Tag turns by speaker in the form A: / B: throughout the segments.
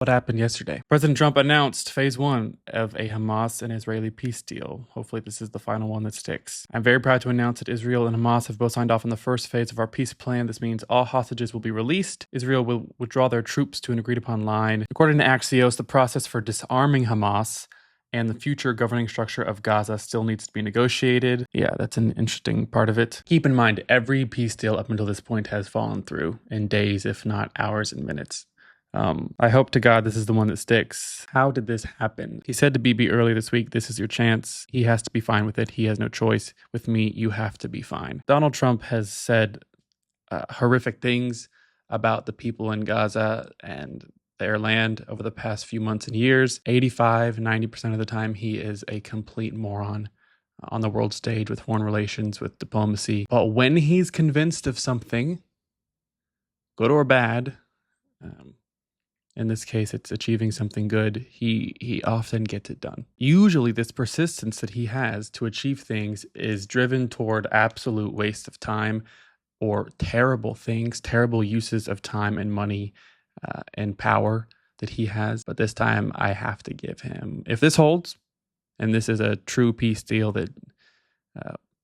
A: What happened yesterday? President Trump announced phase 1 of a Hamas and Israeli peace deal. Hopefully this is the final one that sticks. I'm very proud to announce that Israel and Hamas have both signed off on the first phase of our peace plan. This means all hostages will be released. Israel will withdraw their troops to an agreed upon line. According to Axios, the process for disarming Hamas and the future governing structure of Gaza still needs to be negotiated. Yeah, that's an interesting part of it. Keep in mind, every peace deal up until this point has fallen through in days, if not hours and minutes. I hope to God this is the one that sticks. How did this happen? He said to BB earlier this week, this is your chance. He has to be fine with it. He has no choice. With me, you have to be fine. Donald Trump has said horrific things about the people in Gaza and their land over the past few months and years. 85-90% of the time, he is a complete moron on the world stage with foreign relations, with diplomacy. But when he's convinced of something, good or bad, in this case, it's achieving something good, he often gets it done. Usually this persistence that he has to achieve things is driven toward absolute waste of time or terrible things, terrible uses of time and money and power that he has. But this time I have to give him, if this holds, and this is a true peace deal that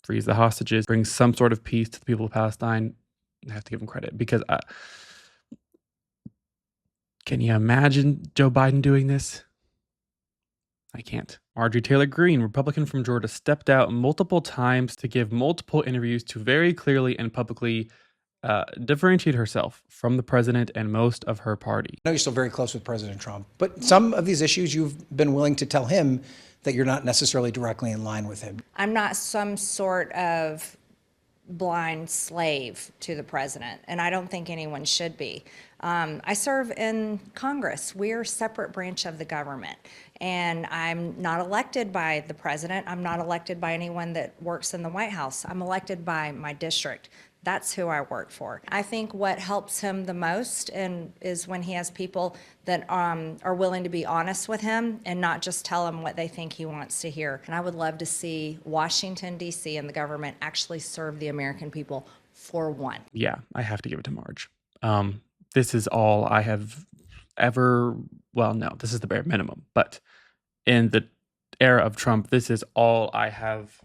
A: frees the hostages, brings some sort of peace to the people of Palestine, I have to give him credit because can you imagine Joe Biden doing this? I can't. Marjorie Taylor Greene, Republican from Georgia, stepped out multiple times to give multiple interviews to very clearly and publicly differentiate herself from the president and most of her party.
B: I know you're still very close with President Trump, but some of these issues you've been willing to tell him that you're not necessarily directly in line with him.
C: I'm not some sort of blind slave to the president, and I don't think anyone should be. I serve in Congress. We're a separate branch of the government, and I'm not elected by the president. I'm not elected by anyone that works in the White House. I'm elected by my district. That's who I work for. I think what helps him the most is when he has people that are willing to be honest with him and not just tell him what they think he wants to hear. And I would love to see Washington, D.C. and the government actually serve the American people for one.
A: Yeah, I have to give it to Marge. This is all I have ever, well, no, this is the bare minimum. But in the era of Trump, this is all I have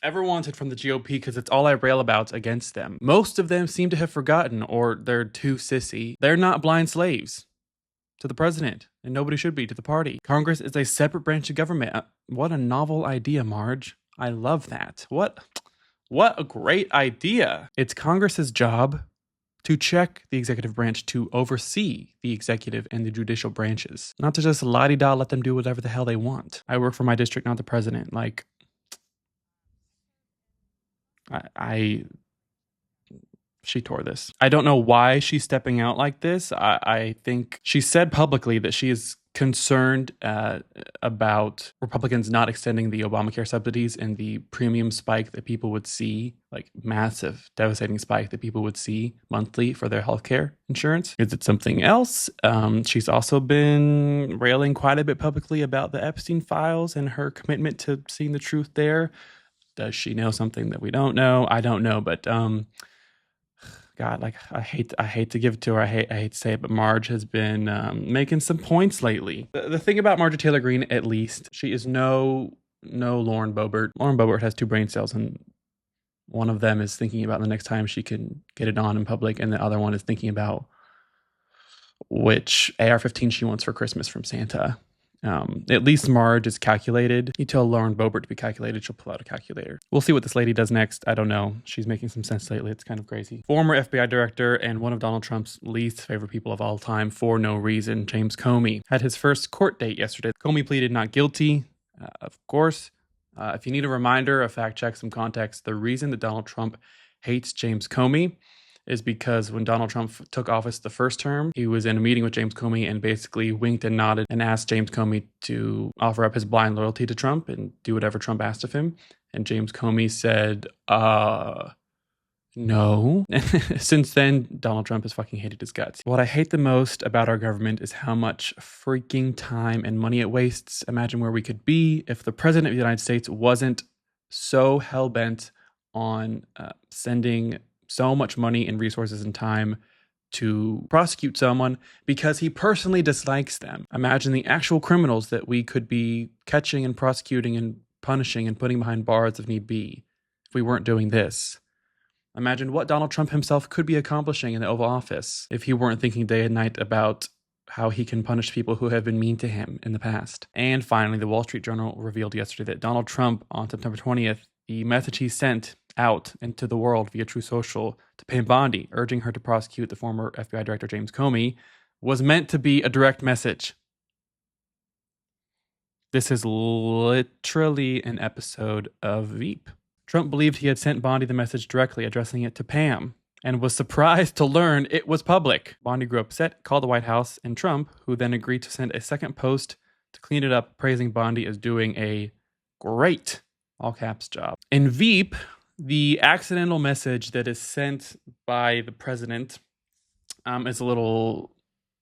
A: ever wanted from the GOP because it's all I rail about against them. Most of them seem to have forgotten, or they're too sissy. They're not blind slaves to the president, and nobody should be to the party. Congress is a separate branch of government. What a novel idea, Marge. I love that. What a great idea. It's Congress's job to check the executive branch, to oversee the executive and the judicial branches, not to just la-di-da let them do whatever the hell they want. I work for my district, not the president. Like, she tore this. I don't know why she's stepping out like this. I think she said publicly that she is concerned about Republicans not extending the Obamacare subsidies and the premium spike that people would see, like massive, devastating spike that people would see monthly for their healthcare insurance. Is it something else? She's also been railing quite a bit publicly about the Epstein files and her commitment to seeing the truth there. Does she know something that we don't know? I don't know, but God, like I hate to give it to her. I hate to say it, but Marge has been making some points lately. The thing about Marjorie Taylor Greene, at least, she is no Lauren Boebert. Lauren Boebert has 2 brain cells, and one of them is thinking about the next time she can get it on in public, and the other one is thinking about which AR-15 she wants for Christmas from Santa. At least Marge is calculated. You tell Lauren Boebert to be calculated, she'll pull out a calculator. We'll see what this lady does next. I don't know. She's making some sense lately. It's kind of crazy. Former FBI director and one of Donald Trump's least favorite people of all time for no reason, James Comey, had his first court date yesterday. Comey pleaded not guilty, of course. If you need a reminder, a fact check, some context, the reason that Donald Trump hates James Comey is because when Donald Trump took office the first term, he was in a meeting with James Comey and basically winked and nodded and asked James Comey to offer up his blind loyalty to Trump and do whatever Trump asked of him. And James Comey said, no. Since then, Donald Trump has fucking hated his guts. What I hate the most about our government is how much freaking time and money it wastes. Imagine where we could be if the president of the United States wasn't so hell-bent on sending so much money and resources and time to prosecute someone because he personally dislikes them. Imagine the actual criminals that we could be catching and prosecuting and punishing and putting behind bars if need be if we weren't doing this. Imagine what Donald Trump himself could be accomplishing in the Oval Office if he weren't thinking day and night about how he can punish people who have been mean to him in the past. And finally, the Wall Street Journal revealed yesterday that Donald Trump, on September 20th, the message he sent out into the world via True Social to Pam Bondi, urging her to prosecute the former FBI Director James Comey, was meant to be a direct message. This is literally an episode of Veep. Trump believed he had sent Bondi the message directly, addressing it to Pam, and was surprised to learn it was public. Bondi grew upset, called the White House, and Trump, who then agreed to send a second post to clean it up, praising Bondi as doing a great, all caps, job. In Veep, the accidental message that is sent by the president is a little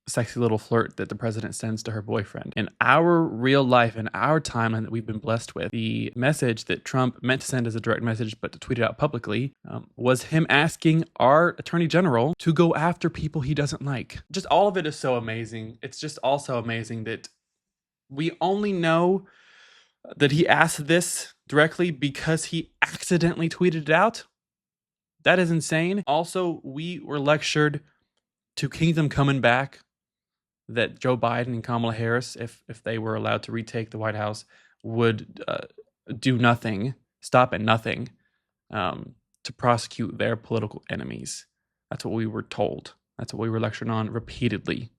A: sexy little flirt that the president sends to her boyfriend. In our real life, in our timeline that we've been blessed with, the message that Trump meant to send as a direct message but to tweet it out publicly was him asking our attorney general to go after people he doesn't like. Just all of it is so amazing. It's just also amazing that we only know that he asked this directly because he accidentally tweeted it out. That is insane. Also, we were lectured to Kingdom Coming Back that Joe Biden and Kamala Harris, if they were allowed to retake the White House, would do nothing, stop at nothing to prosecute their political enemies. That's what we were told. That's what we were lectured on repeatedly.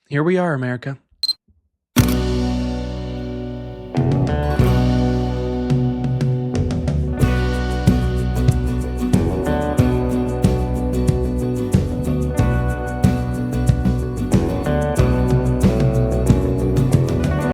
A: Here we are, America.